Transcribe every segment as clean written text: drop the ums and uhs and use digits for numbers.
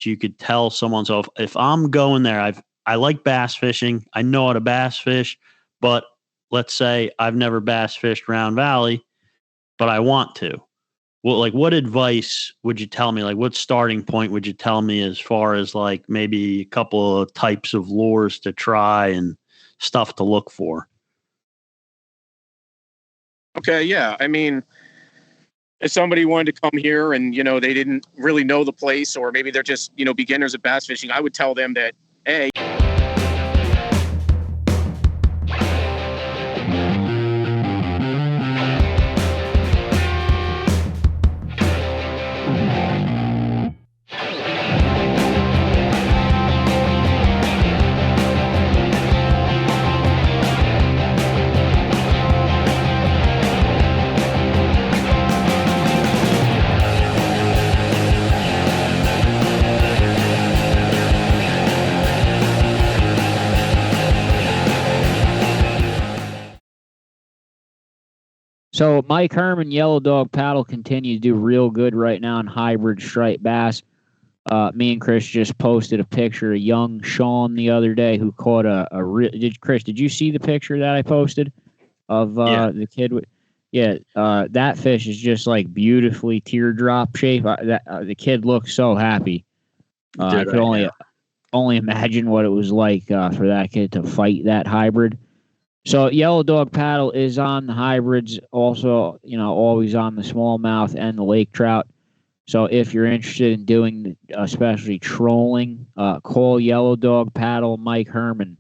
you could tell someone. So if I'm going there, I like bass fishing. I know how to bass fish, but let's say I've never bass fished Round Valley, but I want to. Well, like, what advice would you tell me? Like, what starting point would you tell me as far as like maybe a couple of types of lures to try and stuff to look for? Okay, yeah. I mean, if somebody wanted to come here and, they didn't really know the place, or maybe they're just, beginners at bass fishing, I would tell them that, A, So Mike Herman, Yellow Dog Paddle, continue to do real good right now in hybrid striped bass. Me and Chris just posted a picture of young Sean the other day who caught a real. Chris, did you see the picture that I posted of the kid? That fish is just like beautifully teardrop shape. The kid looked so happy. I could only imagine what it was like for that kid to fight that hybrid. So Yellow Dog Paddle is on the hybrids, also, always on the smallmouth and the lake trout. So if you're interested in doing especially trolling, call Yellow Dog Paddle, Mike Herman.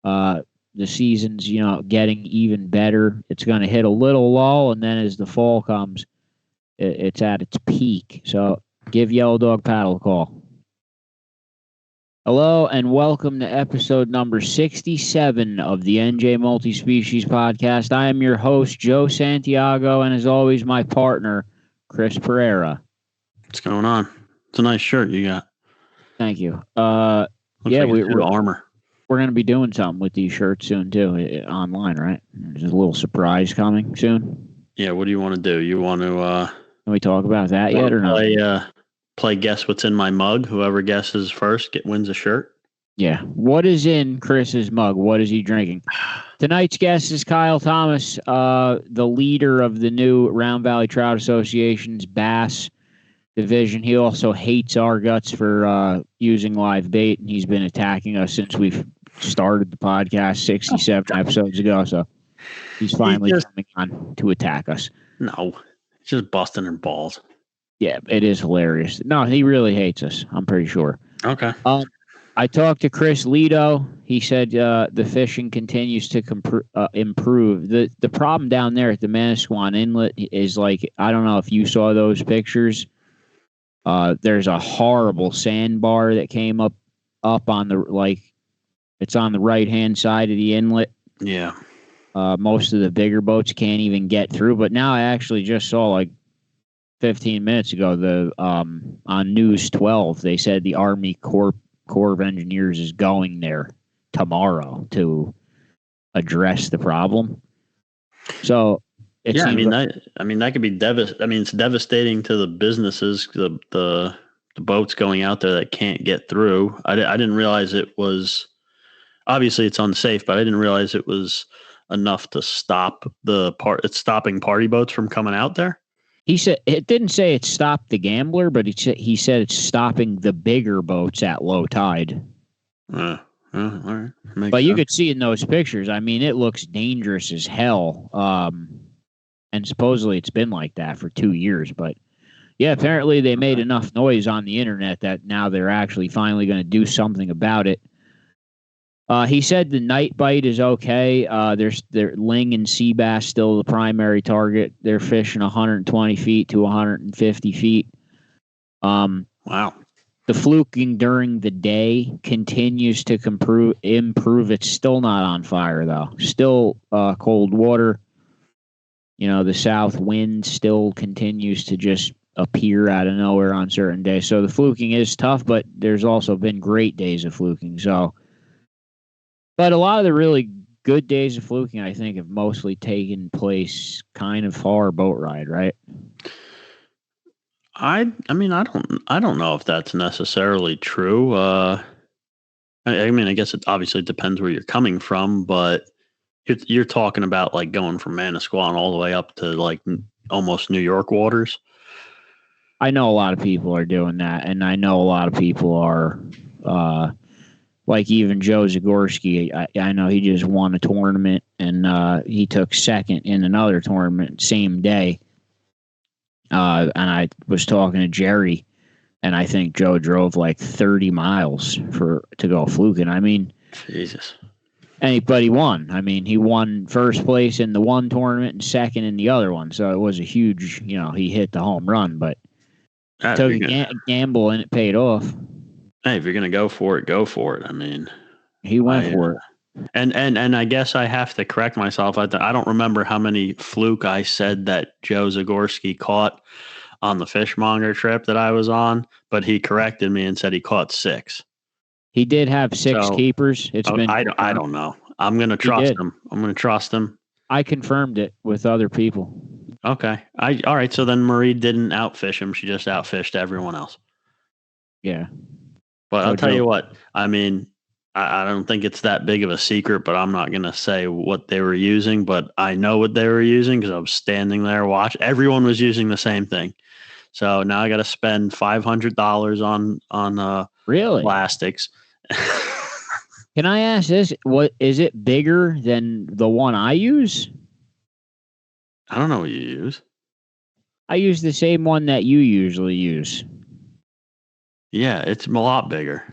The season's, getting even better. It's going to hit a little lull, and then as the fall comes, it's at its peak. So give Yellow Dog Paddle a call. Hello and welcome to episode number 67 of the NJ Multi-Species Podcast. I am your host, Joe Santiago, and as always, my partner, Chris Pereira. What's going on? It's a nice shirt you got. Thank you. Looks like we're armor. We're going to be doing something with these shirts soon, too, online, right? There's a little surprise coming soon. Yeah, what do you want to do? You want to... Can we talk about that yet or not? Play Guess What's in My Mug. Whoever guesses first wins a shirt. Yeah. What is in Chris's mug? What is he drinking? Tonight's guest is Kyle Thomas, the leader of the new Round Valley Trout Association's bass division. He also hates our guts for using live bait, and he's been attacking us since we've started the podcast 67 episodes ago. So he's finally coming on to attack us. No, it's just busting her balls. Yeah, it is hilarious. No, he really hates us, I'm pretty sure. Okay. I talked to Chris Lido. He said the fishing continues to improve. The problem down there at the Manasquan Inlet is like, I don't know if you saw those pictures. There's a horrible sandbar that came up on the, it's on the right-hand side of the inlet. Yeah. Most of the bigger boats can't even get through. But now I actually just saw 15 minutes ago, on News 12, they said the Army Corps of Engineers is going there tomorrow to address the problem. So that could be devastating. I mean, it's devastating to the businesses, the boats going out there that can't get through. I didn't realize it was, obviously it's unsafe, but I didn't realize it was enough to stop it's stopping party boats from coming out there. He said it didn't say it stopped the gambler, but he said it's stopping the bigger boats at low tide. All right. But you could see in those pictures, I mean, it looks dangerous as hell. And supposedly it's been like that for 2 years. But yeah, apparently they made enough noise on the internet that now they're actually finally going to do something about it. He said the night bite is okay. There's ling and sea bass still the primary target. They're fishing 120 feet to 150 feet. Wow. The fluking during the day continues to improve. It's still not on fire, though. Still cold water. The south wind still continues to just appear out of nowhere on certain days. So the fluking is tough, but there's also been great days of fluking. But a lot of the really good days of fluking, I think, have mostly taken place kind of far boat ride, right? I mean, I don't know if that's necessarily true. I mean, I guess it obviously depends where you're coming from, but you're talking about like going from Manasquan all the way up to like almost New York waters. I know a lot of people are doing that, and I know a lot of people are, like even Joe Zagorski. I know he just won a tournament, and he took second in another tournament same day. And I was talking to Jerry, and I think Joe drove like 30 miles to go fluking. I mean, Jesus. Anybody won. I mean, he won first place in the one tournament and second in the other one. So it was a huge, he hit the home run, but took a gamble and it paid off. Hey, if you're going to go for it, go for it. I mean, he went for it. And I guess I have to correct myself. I don't remember how many fluke I said that Joe Zagorski caught on the fishmonger trip that I was on, but he corrected me and said he caught 6. He did have 6 keepers. I don't know. I'm going to trust him. I'm going to trust him. I confirmed it with other people. Okay. All right. So then Marie didn't outfish him. She just outfished everyone else. Yeah. But I'll tell you what. I mean, I don't think it's that big of a secret, but I'm not going to say what they were using. But I know what they were using because I was standing there watching. Everyone was using the same thing. So now I got to spend $500 on really plastics. Can I ask this? What is it bigger than the one I use? I don't know what you use. I use the same one that you usually use. Yeah, it's a lot bigger.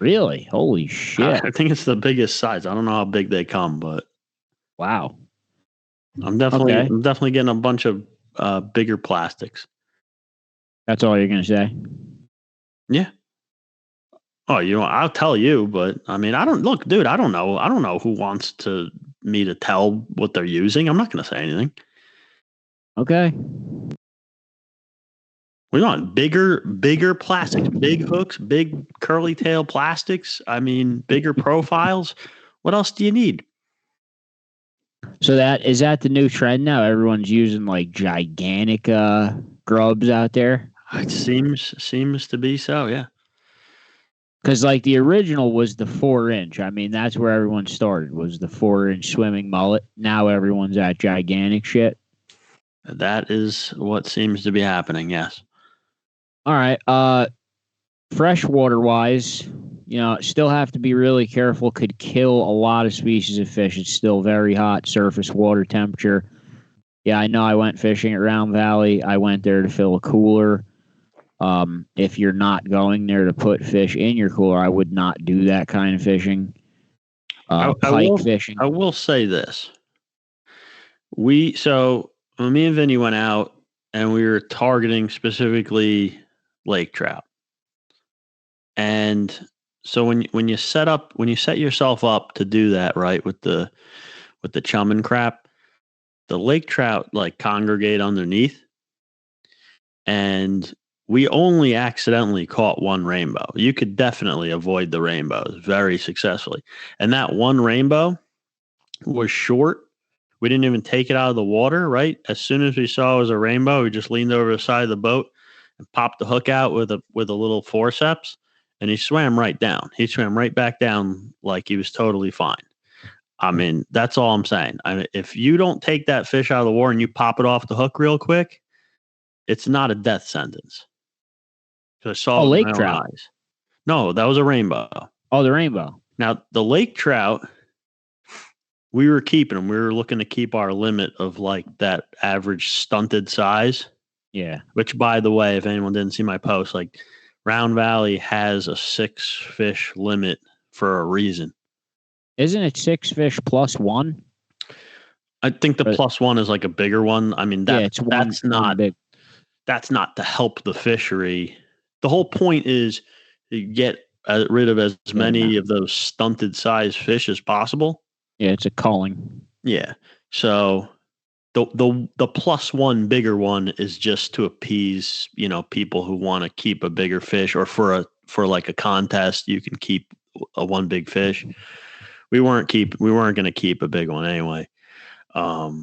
Really? Holy shit. I think it's the biggest size. I don't know how big they come, but wow. I'm definitely getting a bunch of bigger plastics. That's all you're going to say? Yeah. Oh, I'll tell you, but I mean, I don't know. I don't know who wants me to tell what they're using. I'm not going to say anything. Okay. We want bigger plastics, big hooks, big curly tail plastics. I mean, bigger profiles. What else do you need? So is that the new trend now? Everyone's using like gigantic grubs out there. It seems to be so, yeah. Because like the original was the 4-inch. I mean, that's where everyone started, was the 4-inch swimming mullet. Now everyone's at gigantic shit. That is what seems to be happening, yes. All right. Freshwater wise, still have to be really careful. Could kill a lot of species of fish. It's still very hot surface water temperature. Yeah, I know I went fishing at Round Valley. I went there to fill a cooler. If you're not going there to put fish in your cooler, I would not do that kind of fishing. Pike fishing. I will say this. So when me and Vinny went out and we were targeting specifically lake trout. And so when you set yourself up to do that, right, with the chum and crap, the lake trout like congregate underneath. And we only accidentally caught one rainbow. You could definitely avoid the rainbows very successfully. And that one rainbow was short. We didn't even take it out of the water, right? As soon as we saw it was a rainbow, we just leaned over the side of the boat and popped the hook out with a little forceps, and he swam right down. He swam right back down like he was totally fine. I mean, that's all I'm saying. If you don't take that fish out of the water and you pop it off the hook real quick, it's not a death sentence. I saw lake trout. Eyes. No, that was a rainbow. Oh, the rainbow. Now, the lake trout, we were keeping them. We were looking to keep our limit of like that average stunted size. Yeah. Which, by the way, if anyone didn't see my post, like Round Valley has a 6 fish limit for a reason. Isn't it 6 fish plus 1? I think the plus 1 is like a bigger one. I mean, that's not big. That's not to help the fishery. The whole point is to get rid of as many of those stunted size fish as possible. Yeah, it's a culling. Yeah. So the plus 1 bigger one is just to appease, people who want to keep a bigger fish, or for like a contest, you can keep a one big fish. We weren't going to keep a big one anyway. But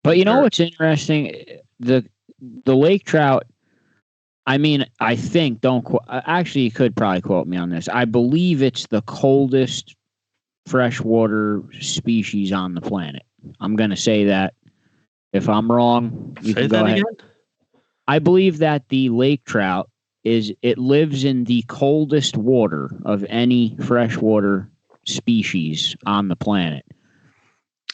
what's interesting? The lake trout, I mean, I think, actually, you could probably quote me on this. I believe it's the coldest freshwater species on the planet. I'm going to say that. If I'm wrong, you can go ahead. Again? I believe that the lake trout it lives in the coldest water of any freshwater species on the planet.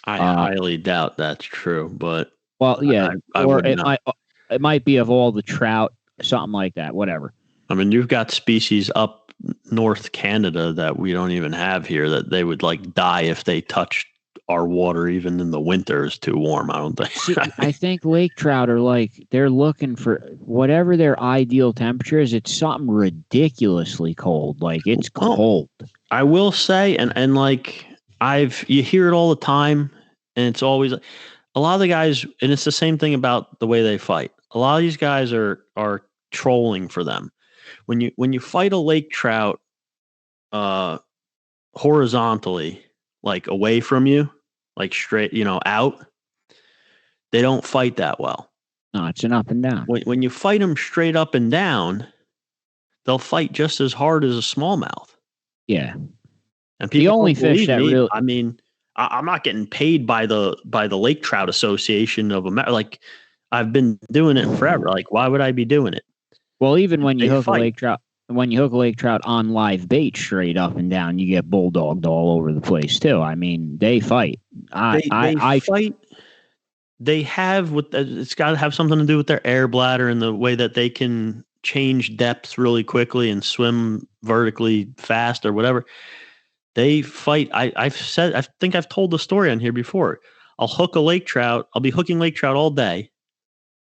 I highly doubt that's true, but well, yeah, it might be of all the trout, something like that, whatever. I mean, you've got species up North Canada that we don't even have here that they would like die if they touched our water, even in the winter is too warm. I don't think. See, I think lake trout are like, they're looking for whatever their ideal temperature is. It's something ridiculously cold. Like it's cold. I will say, and like you hear it all the time, and it's always a lot of the guys, and it's the same thing about the way they fight. A lot of these guys are trolling for them. When you fight a lake trout, horizontally, like away from you, like straight, out, they don't fight that well. No, it's an up and down. When you fight them straight up and down, they'll fight just as hard as a smallmouth. Yeah. And people, the only fish that really, I mean, I'm not getting paid by the Lake Trout Association of America. Like, I've been doing it forever. Like, why would I be doing it? Well, even when you hook a lake trout, on live bait straight up and down, you get bulldogged all over the place too. I mean, they fight. I fight. They have it's got to have something to do with their air bladder and the way that they can change depth really quickly and swim vertically fast or whatever. They fight. I think I've told the story on here before. I'll hook a lake trout. I'll be hooking lake trout all day.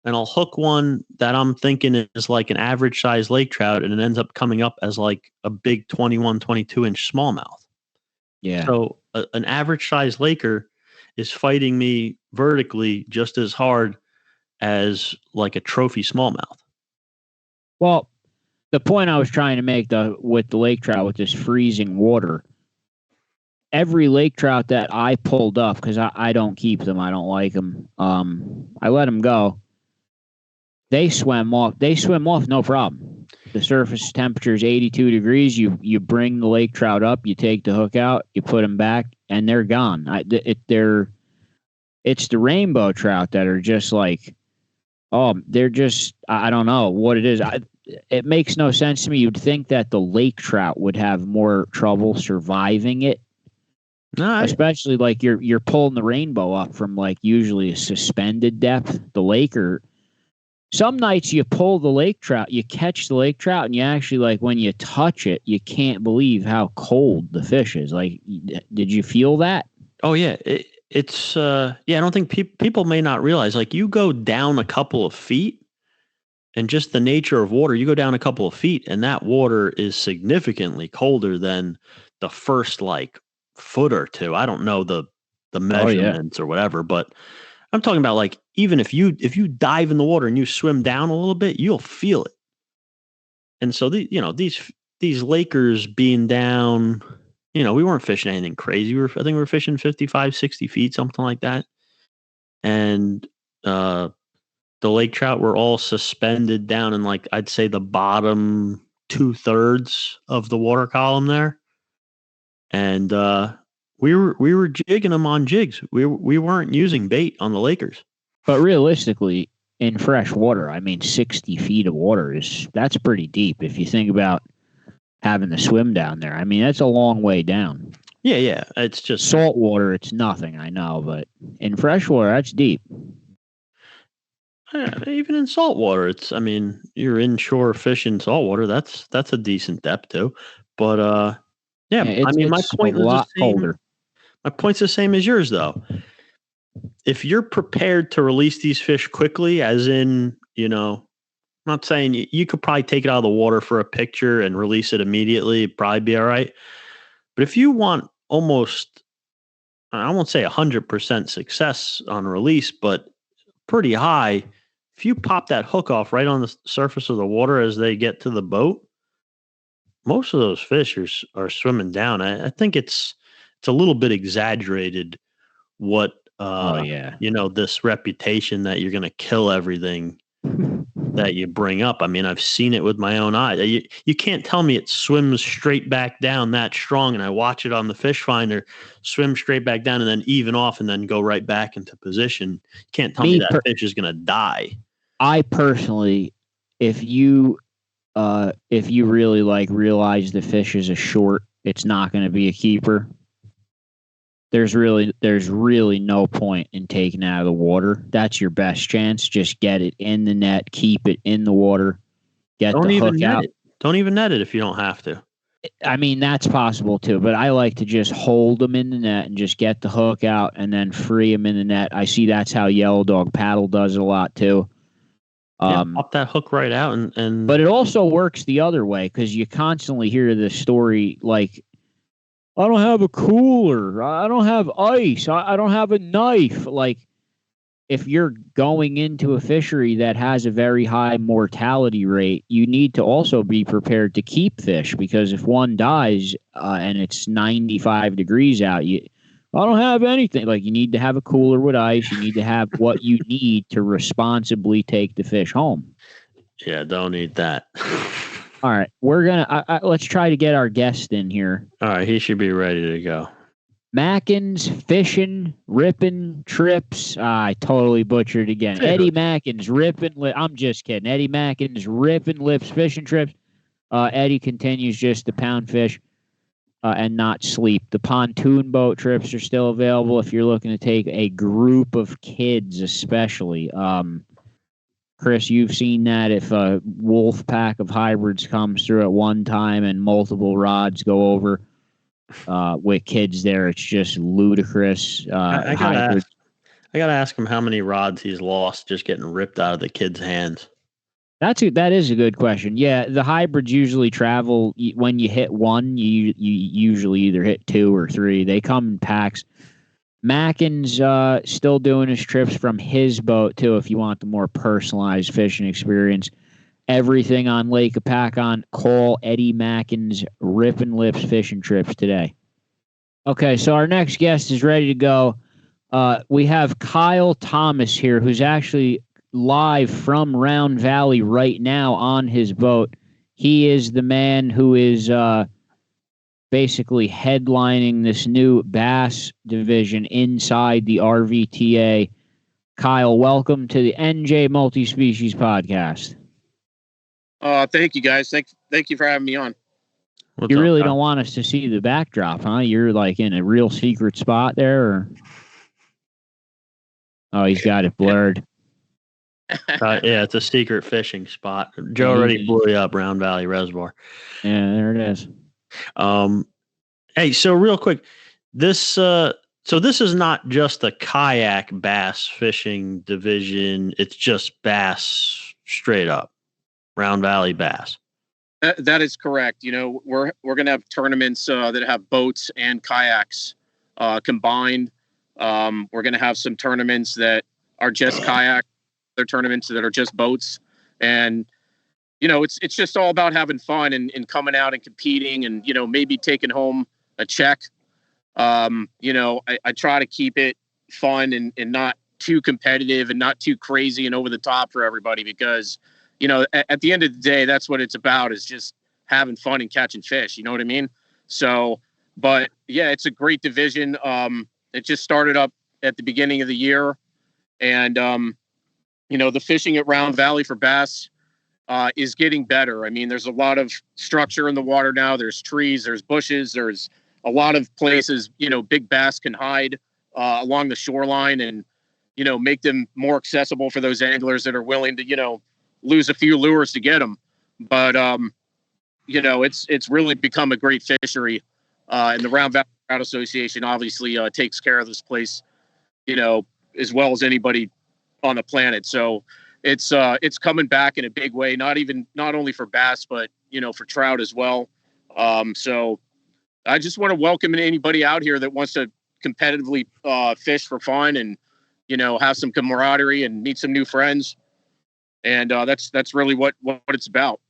And I'll hook one that I'm thinking is like an average size lake trout, and it ends up coming up as like a big 21, 22 inch smallmouth. Yeah. So an average size laker is fighting me vertically just as hard as like a trophy smallmouth. Well, the point I was trying to make with the lake trout, with this freezing water, every lake trout that I pulled up, because I don't keep them, I don't like them. I let them go. They swim off. No problem. The surface temperature is 82 degrees. You bring the lake trout up. You take the hook out. You put them back, and they're gone. It's the rainbow trout that are just like, they're just, I don't know what it is. It makes no sense to me. You'd think that the lake trout would have more trouble surviving it. No, especially like you're pulling the rainbow up from like usually a suspended depth. The laker. Some nights you pull the lake trout, you catch the lake trout, and you actually, like, when you touch it, you can't believe how cold the fish is. Like, did you feel that? Oh, yeah. It's I don't think people may not realize, like, you go down a couple of feet, and just the nature of water, you go down a couple of feet, and that water is significantly colder than the first, like, foot or two. I don't know the measurements or whatever, but I'm talking about, like, even if you dive in the water and you swim down a little bit, you'll feel it. And so these Lakers being down, we weren't fishing anything crazy. I think we were fishing 55, 60 feet, something like that. And the lake trout were all suspended down in, like, I'd say the bottom 2/3 of the water column there. And we were jigging them on jigs. We weren't using bait on the Lakers. But realistically, in fresh water, I mean, 60 feet of water that's pretty deep. If you think about having to swim down there, I mean, that's a long way down. Yeah. It's just salt water. It's nothing, I know, but in fresh water, that's deep. Yeah, even in salt water, you're inshore fishing salt water. That's a decent depth too. But my point was the same. Colder. My point's the same as yours, though. If you're prepared to release these fish quickly, as in, I'm not saying you could probably take it out of the water for a picture and release it immediately, it'd probably be all right. But if you want almost, I won't say 100% success on release, but pretty high, if you pop that hook off right on the surface of the water as they get to the boat, most of those fish are swimming down. I think it's a little bit exaggerated what, this reputation that you're going to kill everything that you bring up. I mean, I've seen it with my own eye. You can't tell me it swims straight back down that strong, and I watch it on the fish finder swim straight back down and then even off and then go right back into position. You can't tell me that fish is going to die. I personally, if you really realize the fish is a short, it's not going to be a keeper. There's really no point in taking it out of the water. That's your best chance. Just get it in the net, keep it in the water, get the hook out. Don't even net it if you don't have to. I mean, that's possible too, but I like to just hold them in the net and just get the hook out and then free them in the net. I see that's how Yellow Dog Paddle does it a lot too. Pop that hook right out and. But it also works the other way because you constantly hear the story like, I don't have a cooler. I don't have ice. I don't have a knife. Like, if you're going into a fishery that has a very high mortality rate, you need to also be prepared to keep fish because if one dies and it's 95 degrees out, I don't have anything. Like, you need to have a cooler with ice. You need to have what you need to responsibly take the fish home. Yeah, don't eat that. All right, we're gonna let's try to get our guest in here. All right, he should be ready to go. Mackins fishing, ripping trips. I totally butchered again. Eddie Mackins ripping. I'm just kidding. Eddie Mackins ripping lips fishing trips. Eddie continues just to pound fish and not sleep. The pontoon boat trips are still available if you're looking to take a group of kids, especially. Chris, you've seen that if a wolf pack of hybrids comes through at one time and multiple rods go over with kids there, it's just ludicrous. I gotta ask him how many rods he's lost just getting ripped out of the kids' hands. That is a good question. Yeah, the hybrids usually travel. When you hit one, you usually either hit two or three. They come in packs. Mackin's still doing his trips from his boat, too, if you want the more personalized fishing experience. Everything on Lake Apacon. Call Eddie Mackin's Rippin' Lips fishing trips today. Okay, so our next guest is ready to go. We have Kyle Thomas here, who's actually live from Round Valley right now on his boat. He is the man who is basically headlining this new bass division inside the RVTA. Kyle, welcome to the NJ Multi-Species Podcast. Thank you, guys. Thank you for having me on. You really don't want us to see the backdrop, huh? You're like in a real secret spot there? Or... Oh, he's got it blurred. Yeah, it's a secret fishing spot. Joe already blew you up Round Valley Reservoir. Yeah, there it is. Hey, so real quick, this is not just a kayak bass fishing division. It's just bass straight up, Round Valley bass. That is correct. You know, we're going to have tournaments that have boats and kayaks combined. We're going to have some tournaments that are just kayak. Other tournaments that are just boats, and you know, it's just all about having fun and coming out and competing, and you know, maybe taking home a check. You know, I try to keep it fun and not too competitive and not too crazy and over the top for everybody, because you know, at the end of the day, that's what it's about, is just having fun and catching fish. You know what I mean? So, but yeah, it's a great division. It just started up at the beginning of the year, and you know, the fishing at Round Valley for bass is getting better. I mean, there's a lot of structure in the water now. There's trees, there's bushes, there's a lot of places, you know, big bass can hide along the shoreline, and, you know, make them more accessible for those anglers that are willing to, you know, lose a few lures to get them. But, you know, it's really become a great fishery. And the Round Valley Trout Association obviously takes care of this place, you know, as well as anybody on the planet. So it's coming back in a big way, not only for bass, but, you know, for trout as well. So I just want to welcome anybody out here that wants to competitively fish for fun and, you know, have some camaraderie and meet some new friends. And that's really what it's about.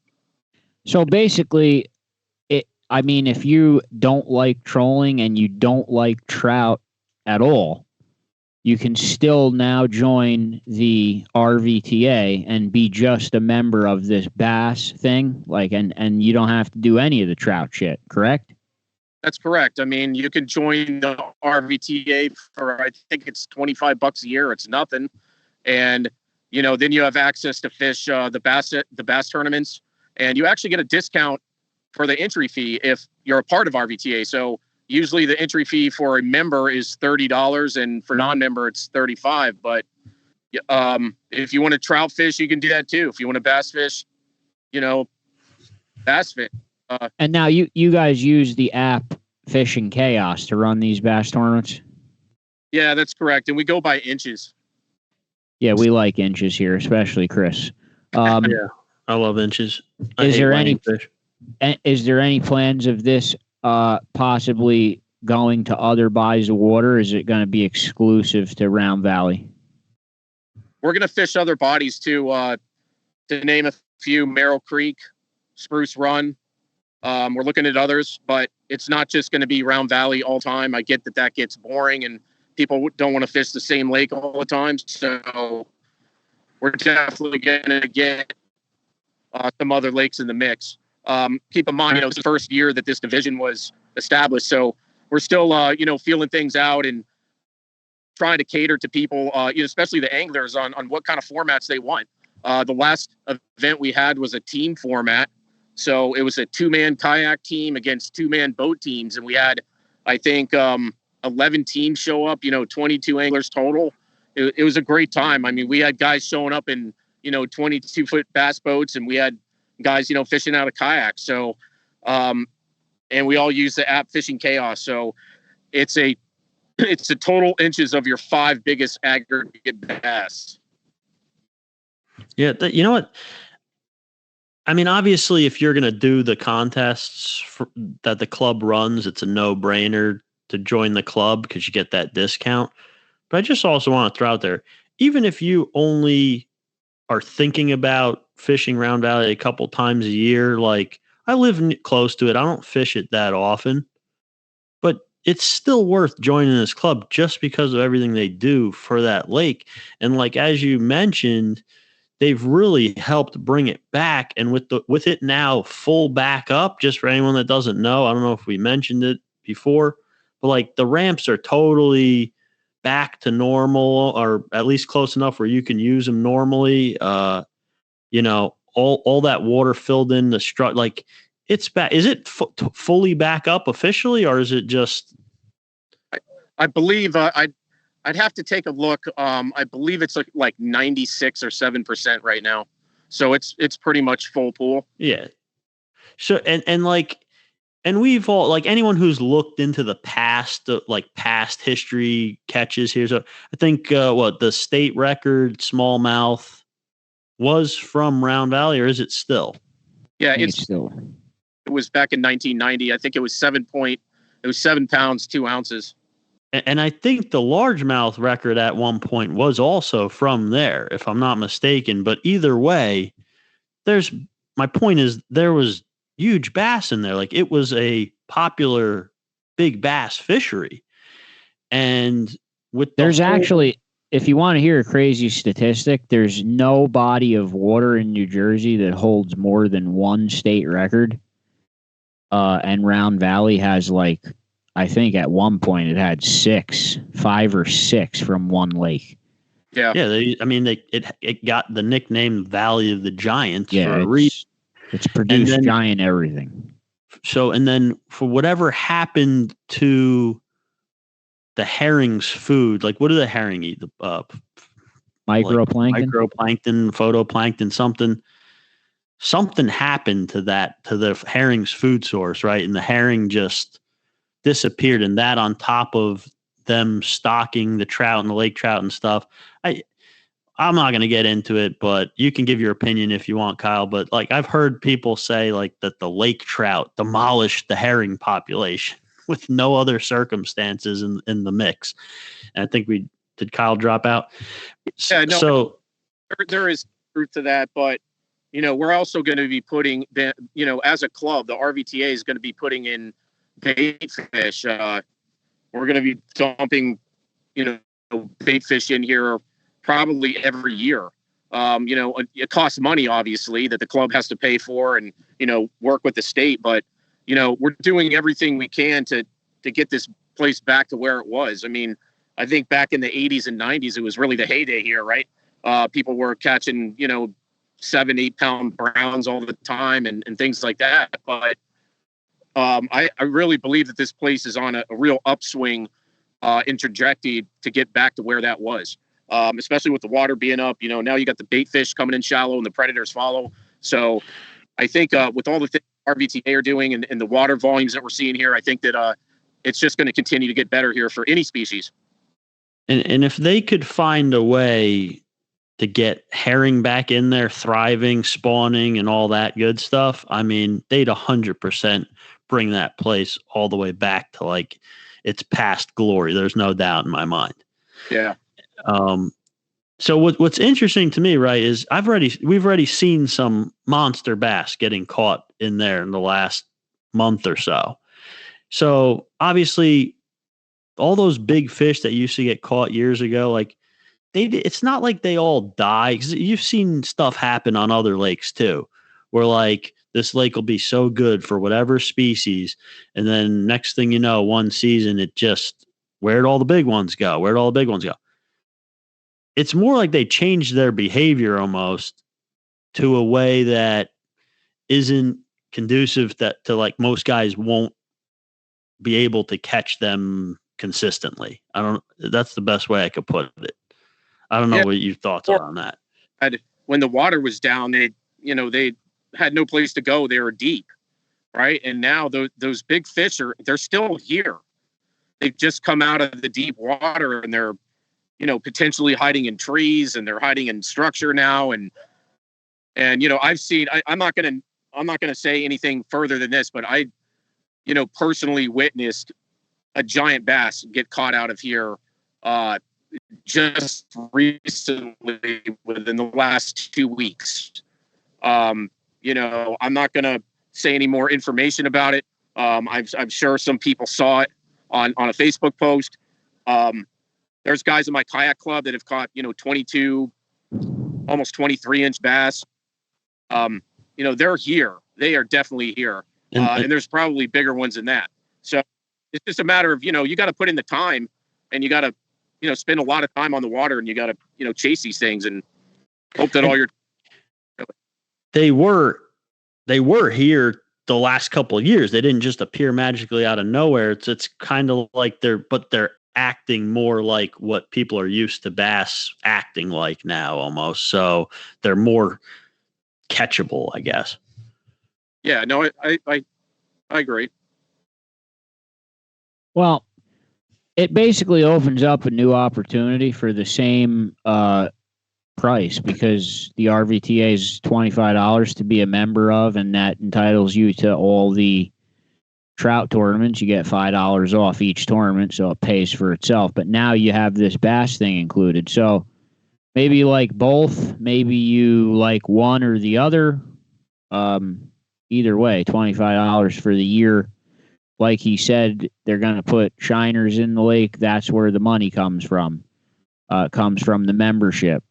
So basically, I mean, if you don't like trolling and you don't like trout at all, you can still now join the RVTA and be just a member of this bass thing, like, and you don't have to do any of the trout shit, correct? That's correct. I mean, you can join the RVTA for, I think it's $25 a year. It's nothing. And, you know, then you have access to fish the bass tournaments, and you actually get a discount for the entry fee if you're a part of RVTA. So usually the entry fee for a member is $30, and for non-member it's $35. But if you want to trout fish, you can do that too. If you want to bass fish, you know, bass fish. And now you guys use the app Fishing Chaos to run these bass tournaments? Yeah, that's correct. And we go by inches. Yeah, we like inches here, especially Chris. Yeah, I love inches. Is there any plans of this possibly going to other bodies of water? Or is it going to be exclusive to Round Valley? We're going to fish other bodies too. To name a few, Merrill Creek, Spruce Run. We're looking at others, but it's not just going to be Round Valley all time. I get that gets boring and people don't want to fish the same lake all the time. So we're definitely going to get some other lakes in the mix. Keep in mind, it's the first year that this division was established. So we're still, feeling things out and trying to cater to people, especially the anglers on what kind of formats they want. The last event we had was a team format. So it was a 2-man kayak team against 2-man boat teams. And we had, I think, 11 teams show up, 22 anglers total. It was a great time. I mean, we had guys showing up in, 22-foot bass boats, and we had guys, fishing out of kayaks. So, and we all use the app Fishing Chaos. So it's a total inches of your 5 biggest aggregate bass. Yeah. You know what? I mean, obviously, if you're going to do the contests that the club runs, it's a no-brainer to join the club because you get that discount. But I just also want to throw out there, even if you only are thinking about fishing Round Valley a couple times a year, like I live close to it, I don't fish it that often, but it's still worth joining this club just because of everything they do for that lake. And like, as you mentioned, they've really helped bring it back. And with it now full back up, just for anyone that doesn't know, I don't know if we mentioned it before, but like the ramps are totally back to normal, or at least close enough where you can use them normally. All that water filled in the strut, like it's back. Is it fully back up officially, or is it just? I believe I'd have to take a look. I believe it's like 96 or 7% right now. So it's pretty much full pool. Yeah. So, and we've all, like, anyone who's looked into the past history catches here. So I think the state record smallmouth was from Round Valley, or is it still? Yeah, it's still. It was back in 1990. I think it was 7 pounds, 2 ounces. And I think the largemouth record at one point was also from there, if I'm not mistaken. But either way, my point is there was huge bass in there. Like, it was a popular big bass fishery. And there's actually, if you want to hear a crazy statistic, there's no body of water in New Jersey that holds more than one state record. And Round Valley has, like, I think at one point it had 5 or 6 from one lake. Yeah. Yeah. It got the nickname Valley of the Giants for a reason. It's produced giant everything. So, and then for whatever happened to the herring's food, like, what do the herring eat? Microplankton, photoplankton, something happened to the herring's food source, right? And the herring just disappeared, and that on top of them stocking the trout and the lake trout and stuff. I'm not going to get into it, but you can give your opinion if you want, Kyle. But like, I've heard people say like that the lake trout demolished the herring population with no other circumstances in the mix. And I think did Kyle drop out? Yeah, no, so there is truth to that, but we're also going to be putting as a club, the RVTA is going to be putting in bait fish. We're going to be dumping, bait fish in here probably every year. It costs money, obviously, that the club has to pay for and, work with the state. But, we're doing everything we can to get this place back to where it was. I mean, I think back in the 80s and 90s, it was really the heyday here, right? People were catching, 7-8 pound browns all the time and things like that. But I really believe that this place is on a real upswing in trajectory to get back to where that was, especially with the water being up. Now you got the bait fish coming in shallow and the predators follow. So I think with all the things RVTA are doing and the water volumes that we're seeing here, I think that it's just going to continue to get better here for any species. And if they could find a way to get herring back in there, thriving, spawning, and all that good stuff, I mean, they'd 100% bring that place all the way back to like its past glory. There's no doubt in my mind. Yeah. So what's interesting to me, right, is we've already seen some monster bass getting caught in there in the last month or so. So obviously, all those big fish that used to get caught years ago, like it's not like they all die. 'Cause you've seen stuff happen on other lakes too, where like this lake will be so good for whatever species, and then next thing you know, one season it just where'd all the big ones go? Where'd all the big ones go? It's more like they changed their behavior almost to a way that isn't conducive to like most guys won't be able to catch them consistently. That's the best way I could put it. I don't know what your thoughts are on that. When the water was down, they had no place to go. They were deep, right? And now those big fish they're still here. They've just come out of the deep water and they're, potentially hiding in trees and they're hiding in structure now. And I've seen, I'm not going to say anything further than this, but I, personally witnessed a giant bass get caught out of here just recently within the last 2 weeks. I'm not going to say any more information about it. I'm sure some people saw it on a Facebook post. There's guys in my kayak club that have caught, 22, almost 23-inch bass. They're here. They are definitely here. And there's probably bigger ones than that. So it's just a matter of, you got to put in the time and you got to, spend a lot of time on the water and you got to, chase these things and hope that all your. They were here the last couple of years. They didn't just appear magically out of nowhere. It's kind of like they're acting more like what people are used to bass acting like now almost. So they're more catchable, I guess. Yeah, no, I agree. Well, it basically opens up a new opportunity for the same price, because the RVTA is $25 to be a member of, and that entitles you to all the trout tournaments. You get $5 off each tournament, so it pays for itself. But now you have this bass thing included. So maybe you like both, maybe you like one or the other. Either way, $25 for the year. Like he said, they're going to put shiners in the lake. That's where the money comes from. It comes from the membership.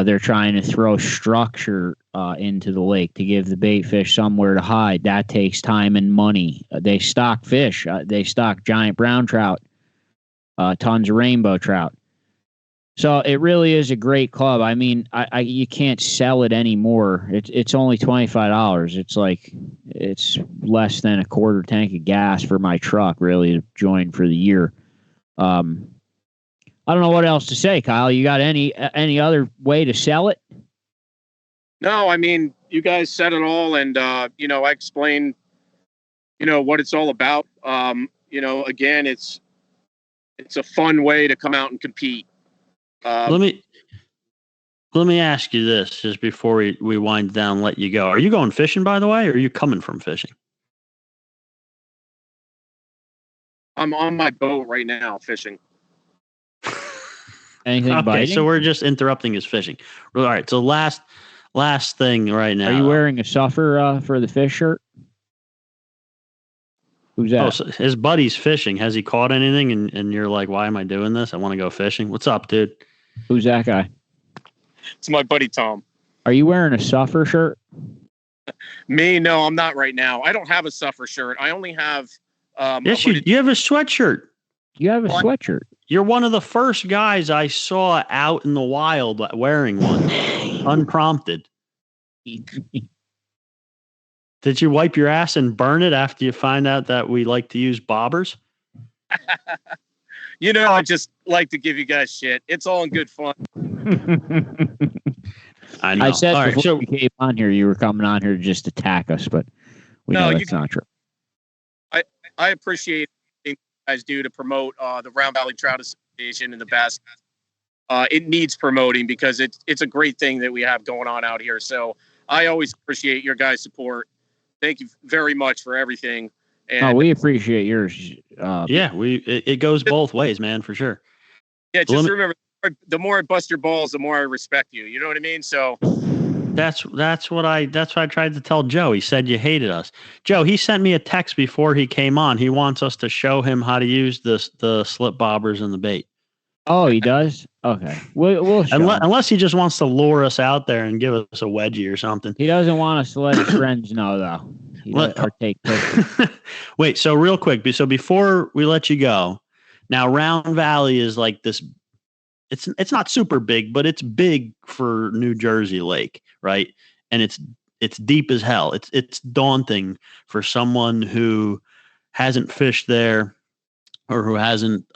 They're trying to throw structure into the lake to give the bait fish somewhere to hide. That takes time and money. They stock fish. They stock giant brown trout, tons of rainbow trout. So it really is a great club. I mean, you can't sell it anymore. It's only $25. It's less than a quarter tank of gas for my truck, really, to join for the year. I don't know what else to say, Kyle. You got any other way to sell it? No, I mean, you guys said it all, and I explained, what it's all about. Again, it's a fun way to come out and compete. Let me ask you this just before we wind down and let you go. Are you going fishing, by the way, or are you coming from fishing? I'm on my boat right now fishing. Anything okay, biting? So we're just interrupting his fishing. All right, so last thing right now. Are you wearing a suffer for the fish shirt? Who's that? Oh, so his buddy's fishing. Has he caught anything? And you're like, why am I doing this? I want to go fishing. What's up, dude? Who's that guy? It's my buddy Tom. Are you wearing a suffer shirt? Me? No, I'm not right now. I don't have a suffer shirt. I only have. Yes, you have a sweatshirt. You have a sweatshirt. You're one of the first guys I saw out in the wild wearing one, unprompted. Did you wipe your ass and burn it after you find out that we like to use bobbers? I just like to give you guys shit. It's all in good fun. I know. I said all before right, you came on here, you were coming on here to just attack us, but we know that's not true. I appreciate what you guys do to promote the Round Valley Trout Association and the bass. It needs promoting because it's a great thing that we have going on out here. So I always appreciate your guys' support. Thank you very much for everything. And we appreciate yours. It goes both ways, man, for sure. Yeah, just remember, the more I bust your balls, the more I respect you. You know what I mean? So that's what I tried to tell Joe. He said you hated us. Joe, he sent me a text before he came on. He wants us to show him how to use the slip bobbers and the bait. Oh, he does? Okay. We'll show unless he just wants to lure us out there and give us a wedgie or something. He doesn't want us to let his friends know, though. Or take pictures. Wait, so real quick. So before we let you go, now Round Valley is like this. It's not super big, but it's big for New Jersey Lake, right? And it's deep as hell. It's daunting for someone who hasn't fished there or who hasn't,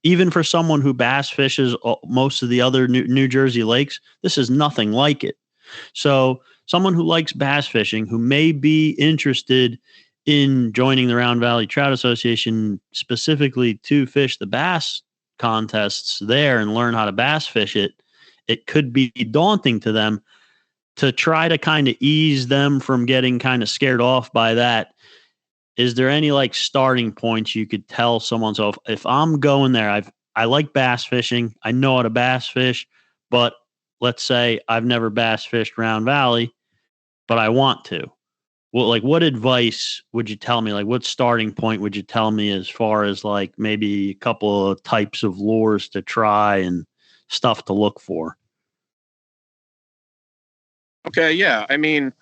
even for someone who bass fishes most of the other New Jersey lakes, this is nothing like it. So someone who likes bass fishing, who may be interested in joining the Round Valley Trout Association specifically to fish the bass contests there and learn how to bass fish it could be daunting to them. To try to kind of ease them from getting kind of scared off by that, is there any like starting points you could tell someone? So if I'm going there, I like bass fishing, I know how to bass fish, but let's say I've never bass fished Round Valley, but I want to. Well, like, what advice would you tell me? Like, what starting point would you tell me as far as like maybe a couple of types of lures to try and stuff to look for? Okay, yeah. I mean,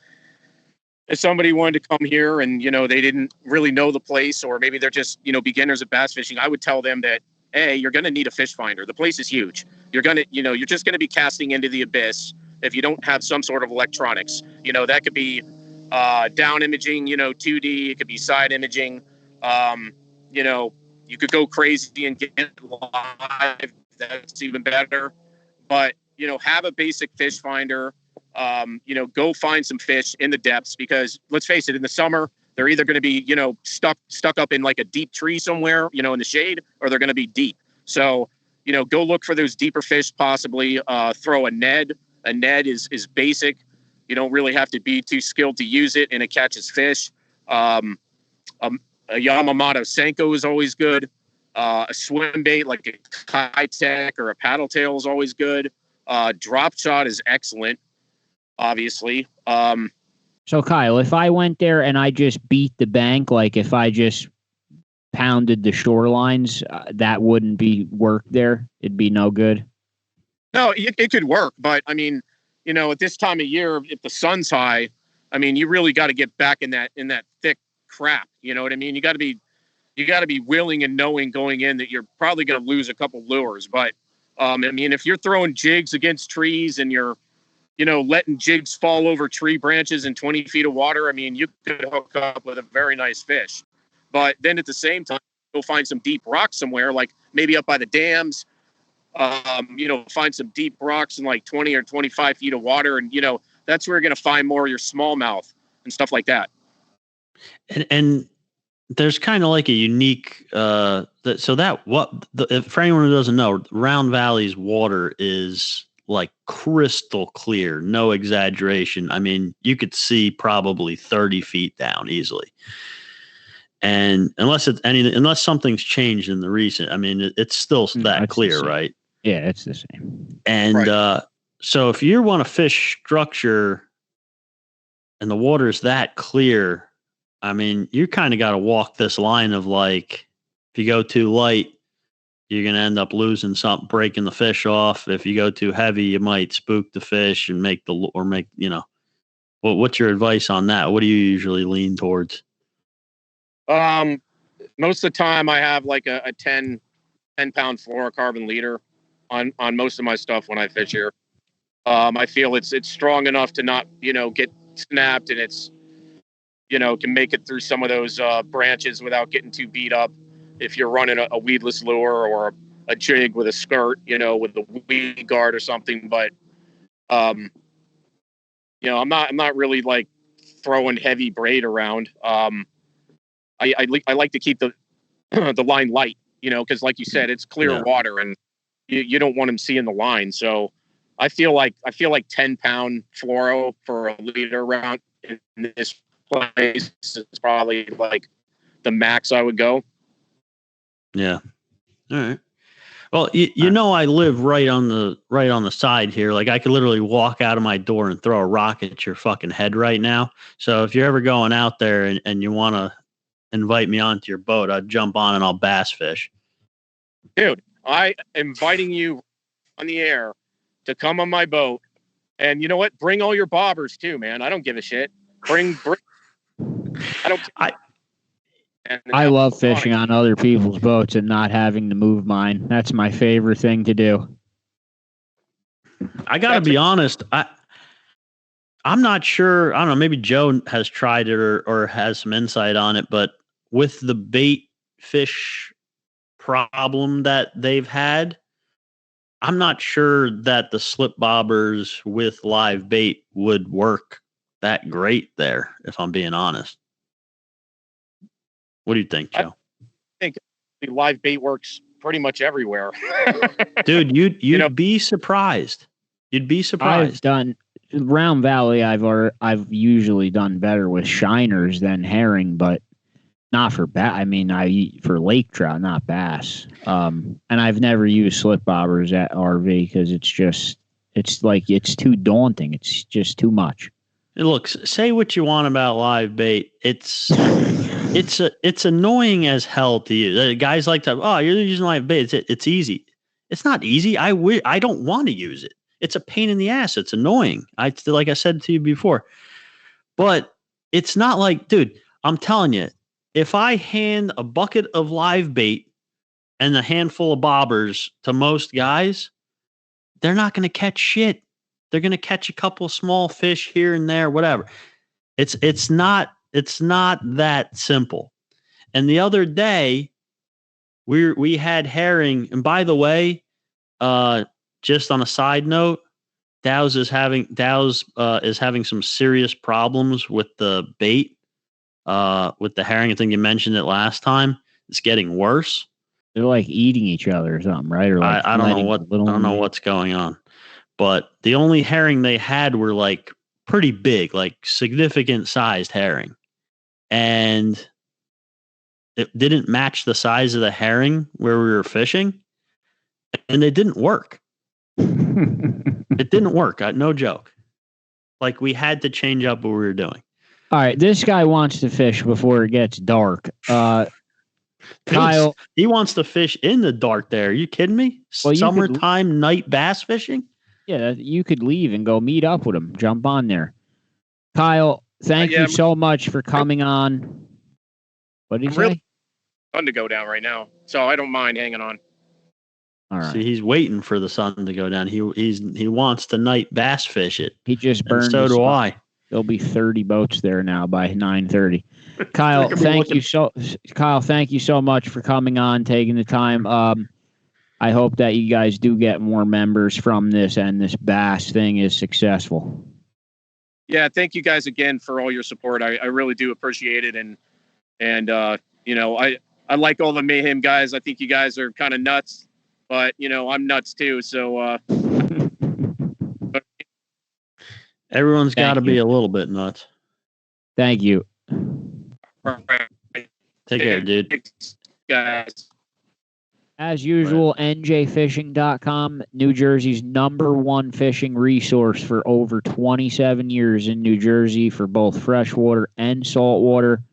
if somebody wanted to come here and, they didn't really know the place, or maybe they're just, beginners at bass fishing, I would tell them that, hey, you're going to need a fish finder. The place is huge. You're going to, you're just going to be casting into the abyss if you don't have some sort of electronics. That could be down imaging, 2D. It could be side imaging. You could go crazy and get live. That's even better. But, have a basic fish finder. Go find some fish in the depths, because let's face it, in the summer, they're either going to be, stuck up in like a deep tree somewhere, in the shade, or they're going to be deep. So, go look for those deeper fish, possibly throw a Ned. A Ned is basic. You don't really have to be too skilled to use it, and it catches fish. A Yamamoto Senko is always good. A swim bait like a Kitech or a paddle tail is always good. Drop shot is excellent, obviously. So, Kyle, if I went there and I just beat the bank, like if I just pounded the shorelines, that wouldn't be work there? It'd be no good? No, it could work, but I mean, at this time of year, if the sun's high, I mean, you really got to get back in that thick crap. You know what I mean? You got to be willing and knowing going in that you're probably going to lose a couple lures. But I mean, if you're throwing jigs against trees and you're, letting jigs fall over tree branches in 20 feet of water, I mean, you could hook up with a very nice fish. But then at the same time, you'll find some deep rocks somewhere, like maybe up by the dams. Find some deep rocks in like 20 or 25 feet of water. And, that's where you're going to find more of your smallmouth and stuff like that. And there's kind of like a unique, for anyone who doesn't know, Round Valley's water is like crystal clear, no exaggeration. I mean, you could see probably 30 feet down easily. And unless something's changed in the recent, I mean, it's still that clear, right? Yeah, it's the same. And right. So if you want to fish structure and the water's that clear, I mean, you kind of got to walk this line of like, if you go too light, you're going to end up losing something, breaking the fish off. If you go too heavy, you might spook the fish and make, what's your advice on that? What do you usually lean towards? Most of the time I have like a 10-pound fluorocarbon leader on most of my stuff when I fish here. I feel it's strong enough to not, get snapped, and it's, can make it through some of those branches without getting too beat up. If you're running a weedless lure or a jig with a skirt, with a weed guard or something. But, I'm not really like throwing heavy braid around. I like to keep the the line light, because like you said, it's clear water, and you don't want them seeing the line. So I feel like 10-pound fluoro for a leader round in this place is probably like the max I would go. Yeah. All right. Well, I live right on the side here. Like I could literally walk out of my door and throw a rock at your fucking head right now. So if you're ever going out there and you want to invite me onto your boat, I'd jump on and I'll bass fish. Dude, I am inviting you on the air to come on my boat. And you know what? Bring all your bobbers too, man. I don't give a shit. Bring. I don't. I love fishing on other people's boats and not having to move mine. That's my favorite thing to do. I gotta be honest. I'm not sure. I don't know. Maybe Joe has tried it or has some insight on it. But with the bait fish problem that they've had, I'm not sure that the slip bobbers with live bait would work that great there, if I'm being honest. What do you think, Joe? I think live bait works pretty much everywhere. Dude, you'd be surprised. You'd be surprised. I've done Round Valley. I've usually done better with shiners than herring, but not for bass. I mean, for lake trout, not bass. And I've never used slip bobbers at RV because it's too daunting. It's just too much. Look, say what you want about live bait. It's annoying as hell to use. Guys like to, you're using live bait. It's easy. It's not easy. I don't want to use it. It's a pain in the ass. It's annoying. Like I said to you before, but it's not like, dude, I'm telling you, if I hand a bucket of live bait and a handful of bobbers to most guys, they're not going to catch shit. They're going to catch a couple small fish here and there, whatever. It's not that simple. And the other day we had herring, and by the way, just on a side note, Dow's is having some serious problems with the bait, with the herring. I think you mentioned it last time. It's getting worse. They're like eating each other or something, right? Or like I don't know what's going on. But the only herring they had were like pretty big, like significant sized herring. And it didn't match the size of the herring where we were fishing. And it didn't work. It didn't work. No joke. Like we had to change up what we were doing. All right. This guy wants to fish before it gets dark. Kyle. He wants to fish in the dark there. Are you kidding me? Well, summertime night bass fishing? Yeah, you could leave and go meet up with him. Jump on there. Kyle, thank you so much for coming on. What did you say? Really fun to go down right now, so I don't mind hanging on. All right. See, he's waiting for the sun to go down. He wants to night bass fish it. He just burned. And so do I. There'll be 30 boats there now by 9:30. Kyle, thank you so much for coming on, taking the time. I hope that you guys do get more members from this and this bass thing is successful. Yeah, thank you guys again for all your support. I really do appreciate it. And I like all the Mayhem guys. I think you guys are kind of nuts, but I'm nuts too. So everyone's got to be a little bit nuts. Thank you. Take care, dude. Guys. As usual, njfishing.com, New Jersey's #1 fishing resource for over 27 years in New Jersey for both freshwater and saltwater.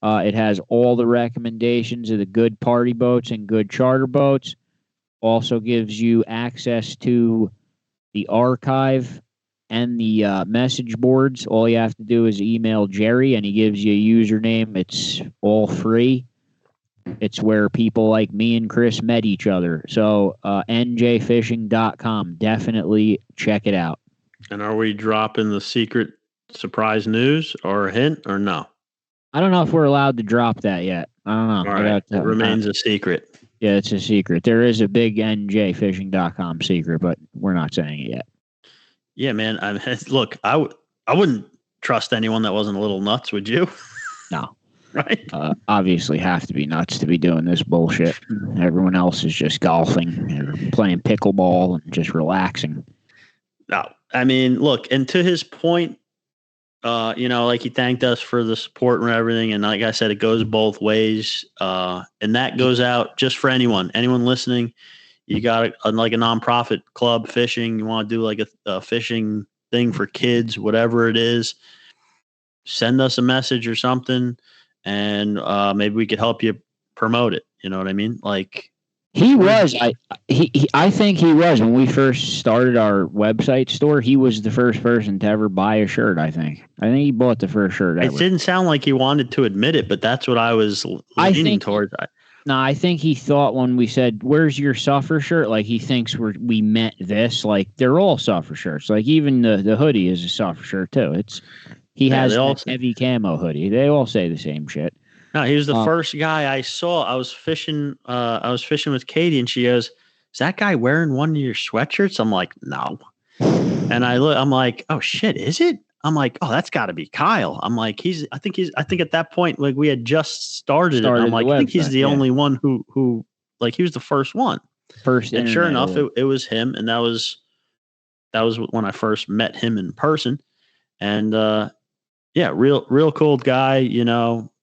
It has all the recommendations of the good party boats and good charter boats. Also gives you access to the archive and the message boards. All you have to do is email Jerry, and he gives you a username. It's all free. It's where people like me and Chris met each other. So njfishing.com. Definitely check it out. And are we dropping the secret surprise news or a hint or no? I don't know if we're allowed to drop that yet. I don't know. All right. It remains a secret. Yeah, it's a secret. There is a big njfishing.com secret, but we're not saying it yet. Yeah, man. Look, I wouldn't trust anyone that wasn't a little nuts, would you? No. Right? Obviously have to be nuts to be doing this bullshit. Everyone else is just golfing or playing pickleball and just relaxing. No. I mean, look, and to his point, like he thanked us for the support and everything. And like I said, it goes both ways. And that goes out just for anyone listening. You got like a nonprofit club fishing. You want to do like a fishing thing for kids, whatever it is, send us a message or something. And maybe we could help you promote it. You know what I mean? Like he was, I think he was when we first started our website store. He was the first person to ever buy a shirt. I think he bought the first shirt ever. It didn't sound like he wanted to admit it, but that's what I was leaning towards. No, I think he thought when we said, "Where's your suffer shirt?" Like he thinks we meant this. Like they're all suffer shirts. Like even the hoodie is a suffer shirt too. He has a heavy camo hoodie. They all say the same shit. No, he was the first guy I saw. I was fishing with Katie, and she goes, "Is that guy wearing one of your sweatshirts?" I'm like, "No." And I'm like, "Oh shit, is it?" I'm like, "Oh, that's got to be Kyle." I'm like, I think at that point, like we had just started it. I'm like, I think he's the only one who like he was the first one. And sure enough, it was him, and that was when I first met him in person. And yeah, real cool guy,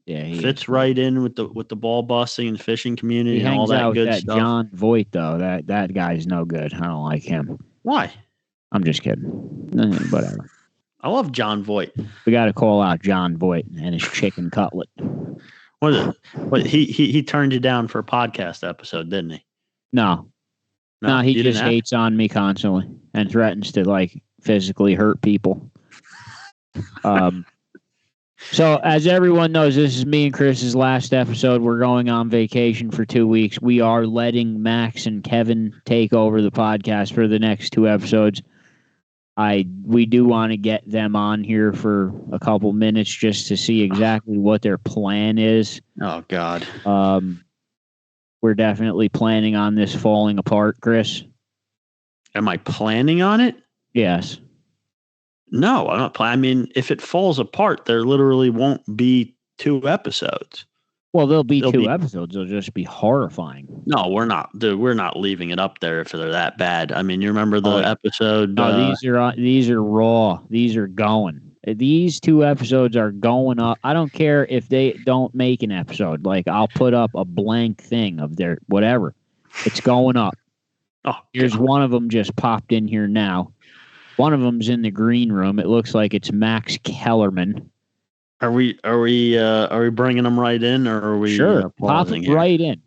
Yeah, he fits right in with the ball busting and fishing community and all that good stuff. John Voight though, that guy's no good. I don't like him. Why? I'm just kidding. Whatever. I love John Voight. We got to call out John Voight and his chicken cutlet. What he turned you down for a podcast episode, didn't he? No, he just hates on me constantly and threatens to like physically hurt people. So as everyone knows, this is me and Chris's last episode. We're going on vacation for 2 weeks. We are letting Max and Kevin take over the podcast for the next 2 episodes. We do want to get them on here for a couple minutes just to see exactly what their plan is. Oh God. We're definitely planning on this falling apart, Chris. Am I planning on it? Yes. No, I'm not planning. I mean, if it falls apart, there literally won't be 2 episodes. Well, there'll be 2 episodes. They'll just be horrifying. No, we're not. We're not leaving it up there if they're that bad. I mean, you remember the episode? No, these are raw. These are going. These 2 episodes are going up. I don't care if they don't make an episode. Like I'll put up a blank thing of their whatever. It's going up. Oh, here's God. One of them just popped in here now. One of them's in the green room. It looks like it's Max Kellerman. Are we bringing them right in, or are we sure pop it right in?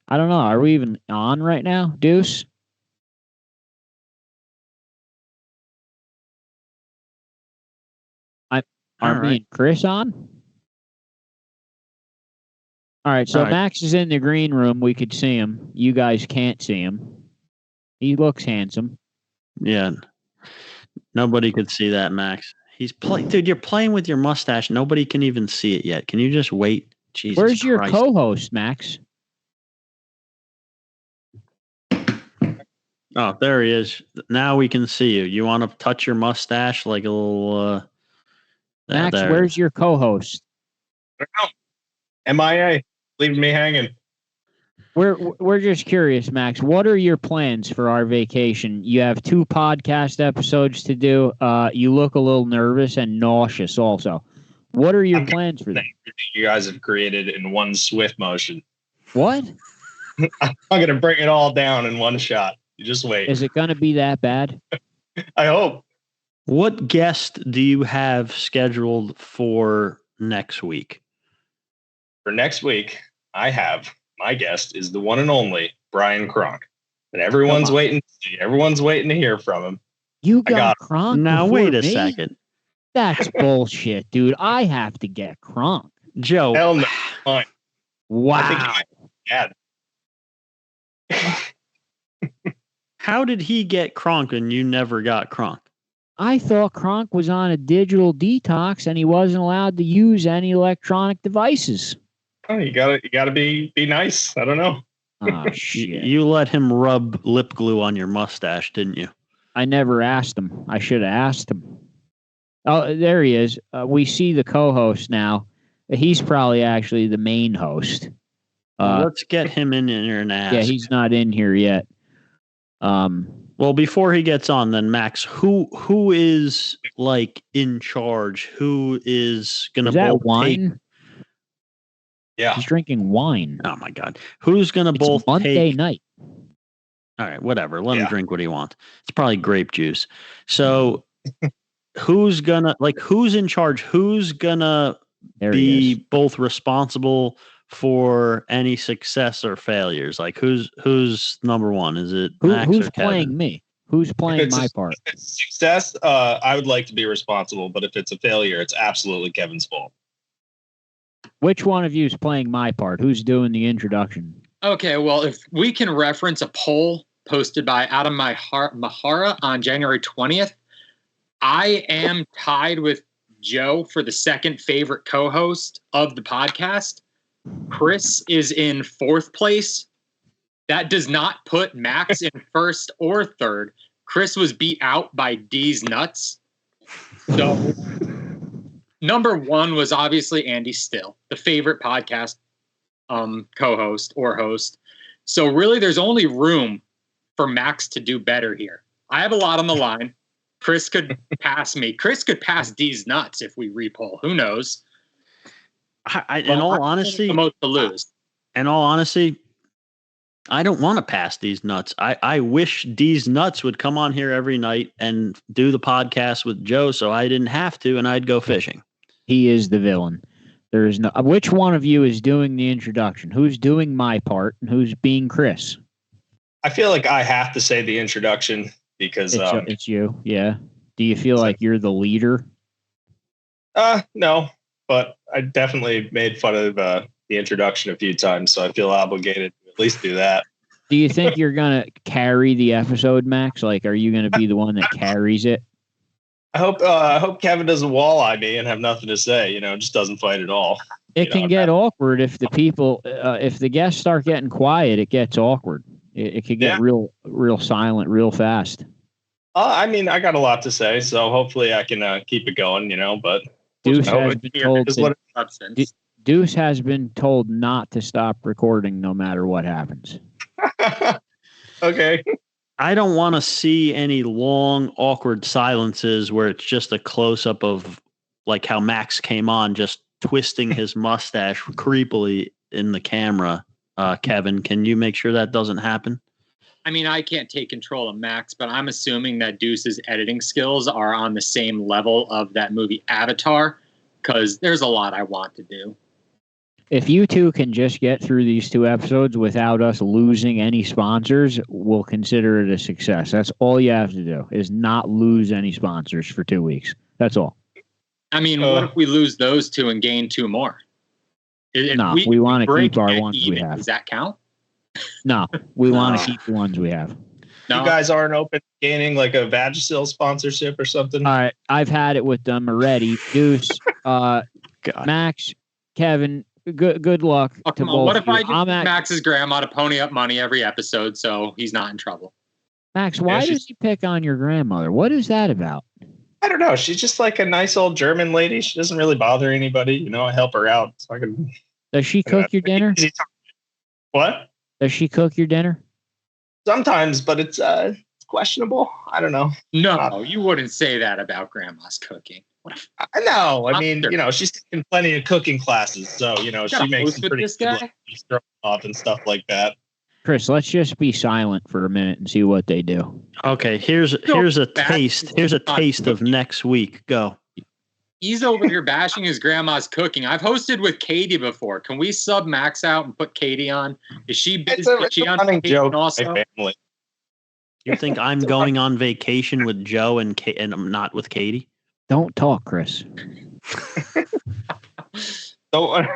I don't know. Are we even on right now, Deuce? Are me and Chris on? All right. So Max is in the green room. We could see him. You guys can't see him. He looks handsome. Yeah. Nobody could see that, Max. Dude, you're playing with your mustache. Nobody can even see it yet. Can you just wait? Jesus Where's Christ. Your co-host, Max? Oh, there he is. Now we can see you. You want to touch your mustache like a little... Max, where's your co-host? MIA. Leaving me hanging. We're just curious, Max. What are your plans for our vacation? You have 2 podcast episodes to do. You look a little nervous and nauseous also. What are your plans for that? You guys have created in one swift motion. What? I'm going to bring it all down in one shot. You just wait. Is it going to be that bad? I hope. What guest do you have scheduled for next week? for next week, I have my guest is the one and only Brian Kronk. And everyone's waiting to see. Everyone's waiting to hear from him. You got Kronk? Now, before wait a me? second. That's bullshit, dude. I have to get Kronk. Joe. Hell no. Fine. Wow. I think How did he get Kronk and you never got Kronk? I thought Kronk was on a digital detox and he wasn't allowed to use any electronic devices. Oh, you gotta be nice. I don't know. Oh, shit. You let him rub lip glue on your mustache, didn't you? I never asked him. I should have asked him. Oh, there he is. We see the co-host now. He's probably actually the main host. Let's get him in here and ask. Yeah, he's not in here yet. Well, before he gets on, then Max, who is like in charge? Who is gonna? Is that wine? Yeah, he's drinking wine. Oh my God, who's gonna both Monday take? night? All right, whatever. Let him drink what he wants. It's probably grape juice. So, who's in charge? Who's gonna be both responsible for any success or failures? Like who's number one? Is it Max who's or Kevin? playing me? Who's playing my part? If it's success, I would like to be responsible, but if it's a failure, it's absolutely Kevin's fault. Which one of you is playing my part? Who's doing the introduction? Okay, well, if we can reference a poll posted by Adam Mahara on January 20th, I am tied with Joe for the second favorite co-host of the podcast. Chris is in fourth place. That does not put Max in first or third. Chris was beat out by D's Nuts. So number one was obviously Andy Still, the favorite podcast co-host or host. So really there's only room for Max to do better here. I have a lot on the line. Chris could pass me. Chris could pass D's Nuts if we repoll. Who knows? In all honesty, I don't want to pass these nuts. I wish these nuts would come on here every night and do the podcast with Joe so I didn't have to and I'd go fishing. He is the villain. There is no. Which one of you is doing the introduction? Who's doing my part and who's being Chris? I feel like I have to say the introduction because it's you. Yeah. Do you feel like you're the leader? No, but I definitely made fun of the introduction a few times, so I feel obligated to at least do that. Do you think you're gonna carry the episode, Max? Like, are you gonna be the one that carries it? I hope Kevin doesn't walleye me and have nothing to say. Just doesn't fight at all. It can get awkward if the people, if the guests start getting quiet. It gets awkward. It could get real silent real fast. I mean, I got a lot to say, so hopefully I can keep it going. But Deuce has been told not to stop recording no matter what happens. Okay. I don't want to see any long, awkward silences where it's just a close-up of like how Max came on, just twisting his mustache creepily in the camera. Kevin, can you make sure that doesn't happen? I mean, I can't take control of Max, but I'm assuming that Deuce's editing skills are on the same level of that movie Avatar, because there's a lot I want to do. If you two can just get through these 2 episodes without us losing any sponsors, we'll consider it a success. That's all you have to do, is not lose any sponsors for 2 weeks. That's all. I mean, what if we lose those 2 and gain 2 more? No, we want to keep our ones we have. Does that count? No, we want to keep the ones we have. No. You guys aren't open to gaining like a Vagisil sponsorship or something? All right, I've had it with them already. Deuce, Max, Kevin, good luck to both. What if I get Max's grandma to pony up money every episode so he's not in trouble? Max, why does he pick on your grandmother? What is that about? I don't know. She's just like a nice old German lady. She doesn't really bother anybody. I help her out. So I can. Does she cook your dinner? What? Does she cook your dinner? Sometimes, but it's questionable. I don't know. No, you wouldn't say that about grandma's cooking. I know. I mean, she's taken plenty of cooking classes, so she makes some pretty good off and stuff like that. Chris, let's just be silent for a minute and see what they do. Okay, here's a taste. Here's a taste of next week. Go. He's over here bashing his grandma's cooking. I've hosted with Katie before. Can we sub Max out and put Katie on? Is she It's a on running vacation joke. also? My family. You think I'm going on vacation with Joe and I'm not with Katie? Don't talk, Chris. So when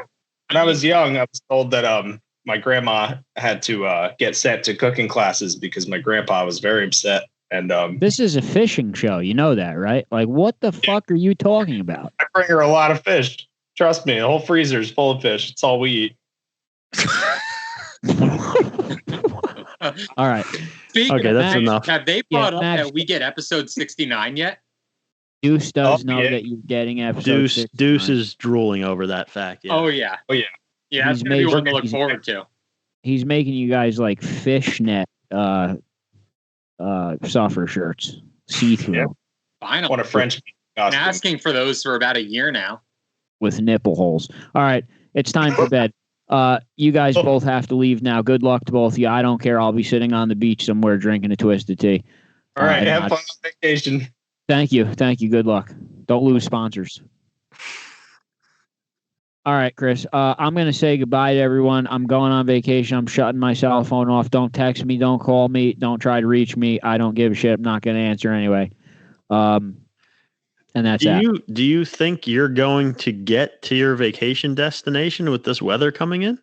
I was young, I was told that my grandma had to get sent to cooking classes because my grandpa was very upset. And This is a fishing show. You know that, right? Like, what the fuck are you talking about? I bring her a lot of fish. Trust me, the whole freezer is full of fish. It's all we eat. All right. Speaking Okay, of that's Max, enough. have they brought up Max- that we get episode 69 yet? Deuce does know yeah. that you're getting episode Deuce 69. is drooling over that fact. Yeah. Oh, yeah. Oh, yeah. Yeah, that's He's going to be one to made- look he's- forward to. He's making you guys like fishnet suffer shirts. See-through. Yep. Finally. Want a French Been costume. asking for those for about a year now. With nipple holes. All right. It's time for bed. You guys both have to leave now. Good luck to both of you. I don't care. I'll be sitting on the beach somewhere drinking a twisted tea. All right, and have not- fun on vacation. Thank you. Thank you. Good luck. Don't lose sponsors. All right, Chris. I'm going to say goodbye to everyone. I'm going on vacation. I'm shutting my cell phone off. Don't text me. Don't call me. Don't try to reach me. I don't give a shit. I'm not going to answer anyway. And that's that. Do you think you're going to get to your vacation destination with this weather coming in?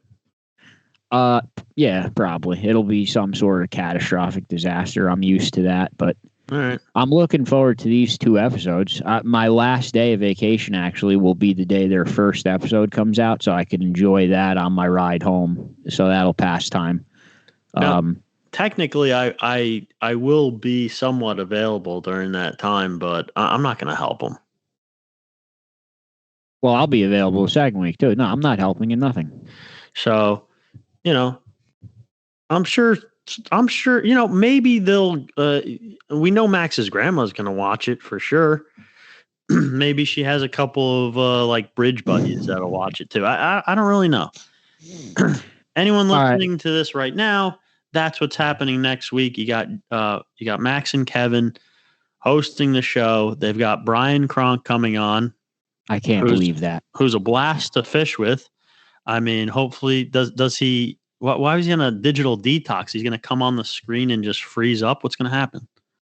Yeah, probably. It'll be some sort of catastrophic disaster. I'm used to that, but All right. I'm looking forward to these 2 episodes. My last day of vacation actually will be the day their first episode comes out, so I can enjoy that on my ride home. So that'll pass time. Now, technically, I will be somewhat available during that time, but I'm not going to help them. Well, I'll be available the second week too. No, I'm not helping in nothing. So, I'm sure, maybe they'll, we know Max's grandma's going to watch it for sure. Maybe she has a couple of like bridge buddies that'll watch it too. I don't really know. Anyone listening to this right now, that's what's happening next week. You got Max and Kevin hosting the show. They've got Brian Kronk coming on. I can't believe that. Who's a blast to fish with. I mean, hopefully, does he? Why was he on a digital detox? He's going to come on the screen and just freeze up. What's going to happen?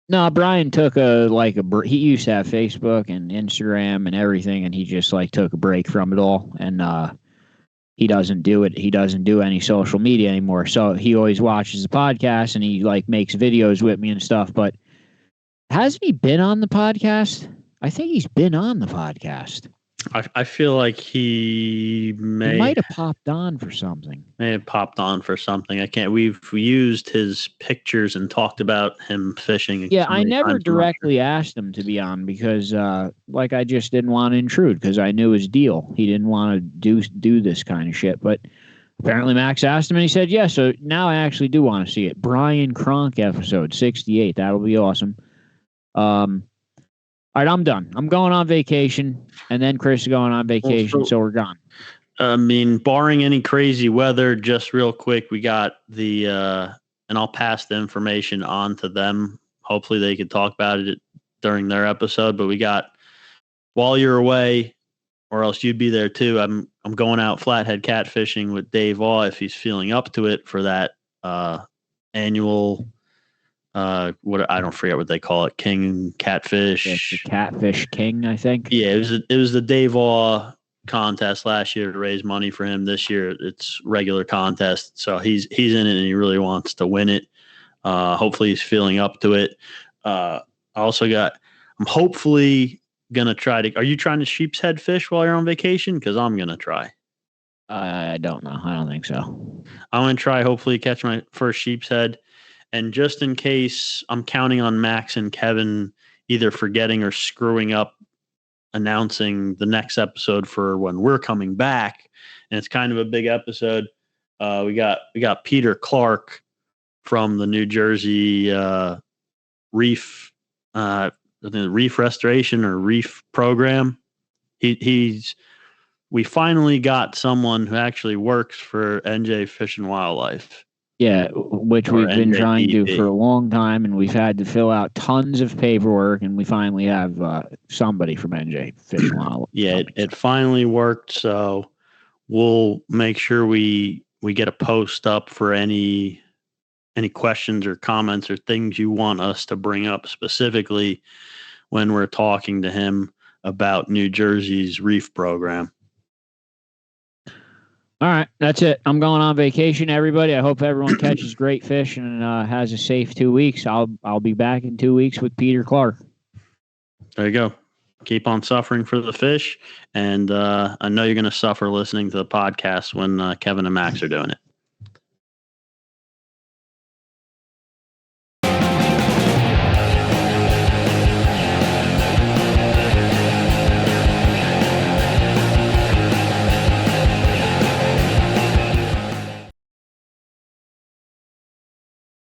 No, Brian took he used to have Facebook and Instagram and everything, and he just took a break from it all. And he doesn't do it. He doesn't do any social media anymore. So he always watches the podcast and he makes videos with me and stuff. But hasn't he been on the podcast? I think he's been on the podcast. I feel like he might have popped on for something. May have popped on for something. I can't. We've used his pictures and talked about him fishing. Yeah, I never directly asked him to be on because, I just didn't want to intrude because I knew his deal. He didn't want to do this kind of shit. But apparently, Max asked him and he said yes. Yeah, so now I actually do want to see it. Brian Kronk episode 68. That'll be awesome. All right, I'm done. I'm going on vacation, and then Chris is going on vacation, so we're gone. I mean, barring any crazy weather, just real quick, we got the, and I'll pass the information on to them. Hopefully they could talk about it during their episode, but we got, while you're away, or else you'd be there too, I'm going out flathead catfishing with Dave Aw if he's feeling up to it for that annual I don't forget what they call it, King Catfish. The Catfish King, I think. Yeah, it was the Dave Aw contest last year to raise money for him. This year it's regular contest, so he's in it and he really wants to win it. Hopefully he's feeling up to it. I'm hopefully gonna try to. Are you trying to sheep's head fish while you're on vacation? Because I'm gonna try. I don't know. I don't think so. I'm gonna try. Hopefully catch my first sheep's head. And just in case, I'm counting on Max and Kevin either forgetting or screwing up announcing the next episode for when we're coming back. And it's kind of a big episode. We got Peter Clark from the New Jersey reef restoration or reef program. We finally got someone who actually works for NJ Fish and Wildlife. Yeah, which we've been trying to do for a long time, and we've had to fill out tons of paperwork, and we finally have somebody from NJ Fishing Law. Yeah, it finally worked, so we'll make sure we get a post up for any questions or comments or things you want us to bring up specifically when we're talking to him about New Jersey's reef program. All right, that's it. I'm going on vacation, everybody. I hope everyone catches great fish and has a safe 2 weeks. I'll be back in 2 weeks with Peter Clark. There you go. Keep on suffering for the fish, and I know you're going to suffer listening to the podcast when Kevin and Max are doing it.